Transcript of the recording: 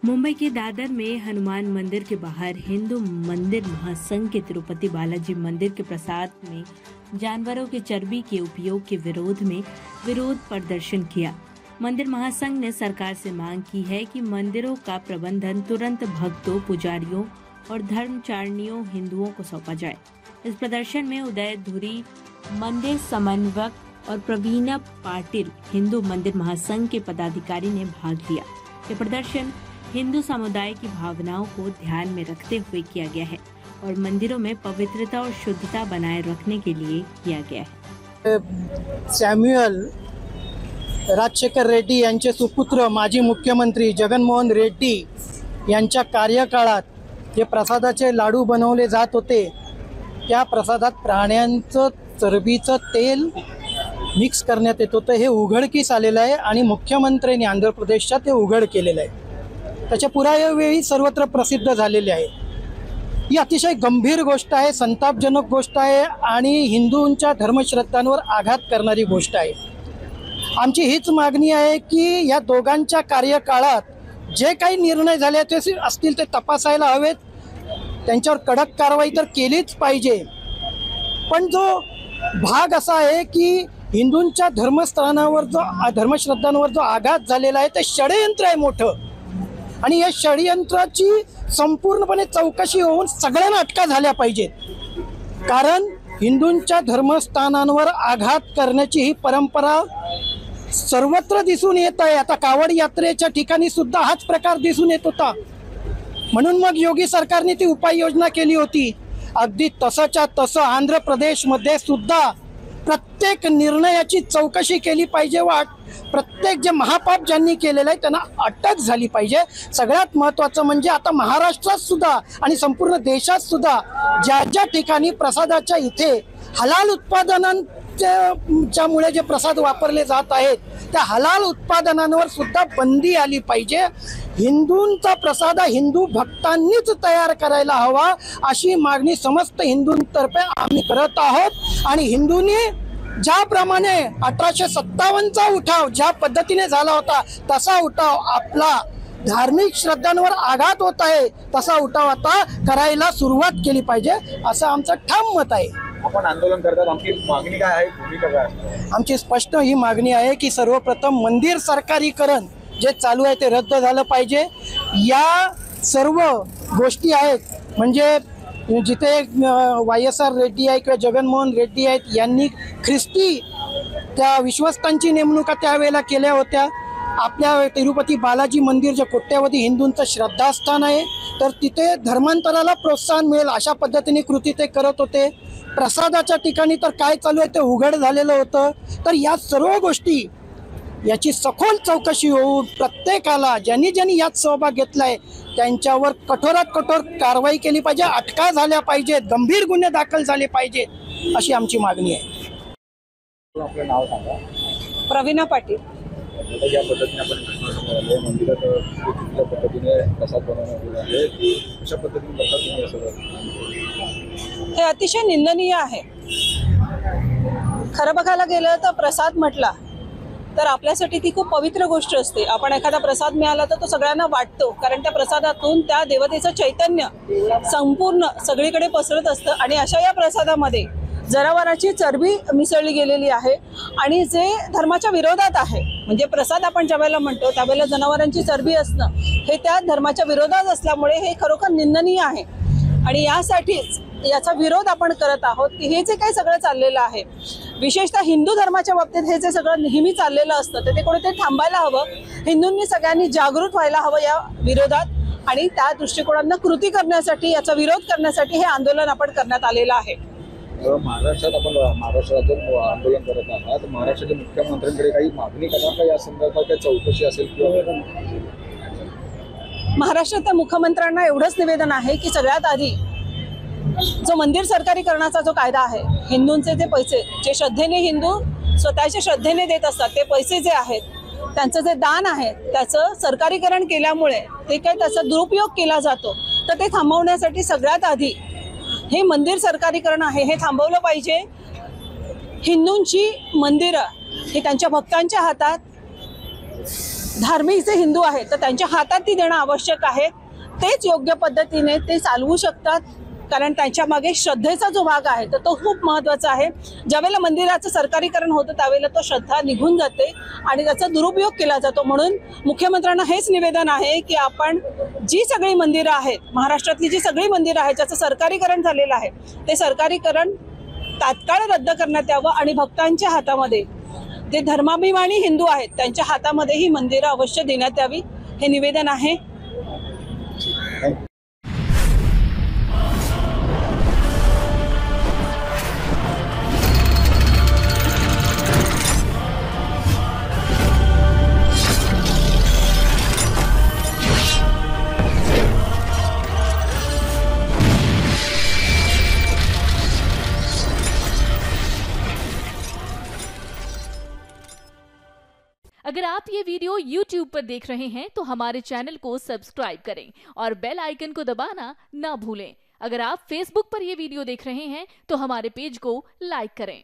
मुंबई के दादर में हनुमान मंदिर के बाहर हिंदू मंदिर महासंघ के तिरुपति बालाजी मंदिर के प्रसाद में जानवरों के चर्बी के उपयोग के विरोध में विरोध प्रदर्शन किया। मंदिर महासंघ ने सरकार से मांग की है कि मंदिरों का प्रबंधन तुरंत भक्तों, पुजारियों और धर्मचारिणियों हिंदुओं को सौंपा जाए। इस प्रदर्शन में उदय धुरी मंदिर समन्वयक और प्रवीणा पाटिल हिंदू मंदिर महासंघ के पदाधिकारी ने भाग लिया। ये प्रदर्शन हिंदू समुदाय की भावनाओं को ध्यान में रखते हुए किया गया है और मंदिरों में पवित्रता और शुद्धता बनाए रखने के लिए किया गया है। सॅम्युअल राजशेखर रेड्डी यांचे सुपुत्र माजी मुख्यमंत्री जगनमोहन रेड्डी यांच्या कार्यकाळात जे प्रसादाचे लाडू बनवले जात होते, त्या प्रसादात प्राण्यांचं चरबीचं तेल मिक्स करण्यात येत होतं। हे उघडकीस आलेलं आहे आणि मुख्यमंत्र्यांनी आंध्र प्रदेशच्या ते उघड केलेलं आहे। त्याच्या पुरावेही सर्वत्र प्रसिद्ध झालेले आहे। ही अतिशय गंभीर गोष्ट आहे, संतापजनक गोष्ट आहे आणि हिंदूंच्या धर्मश्रद्धांवर आघात करणारी गोष्ट आहे। आमची हीच मागणी आहे की या दोघांच्या कार्यकाळात जे काही निर्णय झाले ते असतील ते तपासायला हवेत, त्यांच्यावर कडक कारवाई तर केलीच पाहिजे। पण जो भाग असा आहे की हिंदूंच्या धर्मश्रद्धांवर जो आघात झालेला आहे ते षडयंत्र आहे मोठं आणि या षडयंत्राची संपूर्णपणे चौकशी होऊन सगळ्यांना अटका झाल्या पाहिजेत। कारण हिंदूंच्या धर्मस्थानांवर आघात करण्याची ही परंपरा सर्वत्र दिसून येत आहे। आता कावड यात्रेच्या ठिकाणी सुद्धा हाच प्रकार दिसून येत होता, म्हणून मग योगी सरकारने ती उपाययोजना केली होती। अगदी तसंच्या तसं आंध्र प्रदेशमध्ये सुद्धा प्रत्येक निर्णयाची चौकशी केली पाहिजे व प्रत्येक जे महापाप ज्यांनी केलेलं आहे त्यांना अटक झाली पाहिजे। सगळ्यात महत्त्वाचं म्हणजे आता महाराष्ट्रात सुद्धा आणि संपूर्ण देशात सुद्धा ज्या ज्या ठिकाणी प्रसादाच्या इथे हलाल उत्पादनांच्यामुळे जे प्रसाद वापरले जात आहेत त्या हलाल उत्पादनांवर सुद्धा बंदी आली पाहिजे। हिंदूंचा प्रसाद हिंदू भक्तांनीच तयार करायला हवा अशी मागणी समस्त हिंदूंतर्फे आम्ही करत आहोत। आणि हिंदूंनी ज्याप्रमाणे 1857चा उठाव ज्या पद्धतीने झाला होता तसा उठाव आपला धार्मिक श्रद्धांवर आघात होत आहे तसा उठाव आता करायला सुरुवात केली पाहिजे असं आमचं ठाम मत आहे। आपण आंदोलन करतात, आमची मागणी काय आहे, भूमिका काय आहे? आमची स्पष्ट ही मागणी आहे की सर्वप्रथम मंदिर सरकारीकरण जे चालू आहे ते रद्द झालं पाहिजे। या सर्व गोष्टी आहेत म्हणजे जिथे YSR रेड्डी आहे किंवा जगनमोहन रेड्डी आहेत यांनी ख्रिस्ती त्या विश्वस्तांची नेमणुका त्यावेळेला केल्या होत्या। आपल्या तिरुपती बालाजी मंदिर जे कोट्यावधी हिंदूंचं श्रद्धास्थान आहे तर तिथे धर्मांतराला प्रोत्साहन मिळेल अशा पद्धतीने कृती ते करत होते। प्रसादाच्या ठिकाणी तर काय चालू आहे ते उघड झालेलं होतं। तर या सर्व गोष्टी याची सखोल चौकशी होऊन प्रत्येकाला ज्यांनी ज्यांनी यात सहभाग घेतलाय त्यांच्यावर कठोरात कठोर कारवाई केली पाहिजे, अटका झाल्या पाहिजेत, गंभीर गुन्हे दाखल झाले पाहिजेत अशी आमची मागणी आहे। आपलं नाव सांगा। प्रवीणा पाटील। या पद्धतीने आपण मंदिरात कुठल्या पद्धतीने प्रसाद बनवण्यात आहे, कशा पद्धतीने प्रसाद तुम्ही असं हे अतिशय निंदनीय आहे। खरं बघायला गेलं तर प्रसाद म्हटला तर आपल्यासाठी ती खूप पवित्र गोष्ट असते। आपण एखादा प्रसाद मिळाला तर तो सगळ्यांना वाटतो, कारण त्या प्रसादातून त्या देवतेचं चैतन्य संपूर्ण सगळीकडे पसरत असतं। आणि अशा या प्रसादामध्ये जनावरांची चरबी मिसळली गेलेली आहे आणि जे धर्माच्या विरोधात आहे, म्हणजे प्रसाद आपण ज्यावेळेला म्हणतो त्यावेळेला जनावरांची चरबी असणं हे त्या धर्माच्या विरोधात असल्यामुळे हे खरोखर निंदनीय आहे। आणि यासाठीच याचा विरोध आपण करत आहोत की हे जे काही सगळं चाललेलं आहे, विशेषतः हिंदू धर्माच्या बाबतीत हे जे सगळं नेहमी चाललेलं असतं तर ते कुठेतरी थांबायला हवं। हिंदूंनी सगळ्यांनी जागृत व्हायला हवं या विरोधात आणि त्या दृष्टिकोनातून कृती करण्यासाठी, याचा विरोध करण्यासाठी हे आंदोलन आपण करण्यात आलेलं आहे। महाराष्ट्रात आपण महाराष्ट्रात आंदोलन करत आहात, महाराष्ट्राच्या मुख्यमंत्र्यांकडे काही मागणी करा का या संदर्भात काही चौकशी असेल किंवा? महाराष्ट्राच्या मुख्यमंत्र्यांना एवढंच निवेदन आहे की सगळ्यात आधी जो मंदिर सरकारीकरणाचा जो कायदा आहे, हिंदूंचे जे पैसे जे श्रद्धेने हिंदू स्वतःच्या श्रद्धेने देत असतात ते पैसे जे आहेत त्यांचं जे दान आहे त्याचं सरकारीकरण केल्यामुळे ते काही त्याचा दुरुपयोग केला जातो तर ते थांबवण्यासाठी सगळ्यात आधी हे मंदिर सरकारीकरण आहे हे थांबवलं पाहिजे। हिंदूंची मंदिरं हे त्यांच्या भक्तांच्या हातात धार्मिक जे हिंदू आहेत तर त्यांच्या हातात ती देणं आवश्यक आहे. तेच योग्य पद्धतीने ते चालवू शकतात, कारण त्यांच्या मागे श्रद्धेचा जो भाग आहे तर तो खूप महत्त्वाचा आहे. ज्यावेळेला मंदिराचं सरकारीकरण होतं त्यावेळेला तो श्रद्धा निघून जाते आणि त्याचा दुरुपयोग केला जातो. म्हणून मुख्यमंत्र्यांना हेच निवेदन आहे की आपण जी सगळी मंदिरं आहेत, महाराष्ट्रातली जी सगळी मंदिरं आहेत ज्याचं सरकारीकरण झालेलं आहे, ते सरकारीकरण तात्काळ रद्द करण्यात यावं आणि भक्तांच्या हातामध्ये, जे धर्माभिमानी हिंदू आहेत त्यांच्या हातामध्ये ही मंदिरं अवश्य देण्यात यावी, हे निवेदन आहे. अगर आप ये वीडियो YouTube पर देख रहे हैं तो हमारे चैनल को सब्सक्राइब करें और बेल आइकन को दबाना ना भूलें. अगर आप Facebook पर ये वीडियो देख रहे हैं तो हमारे पेज को लाइक करें.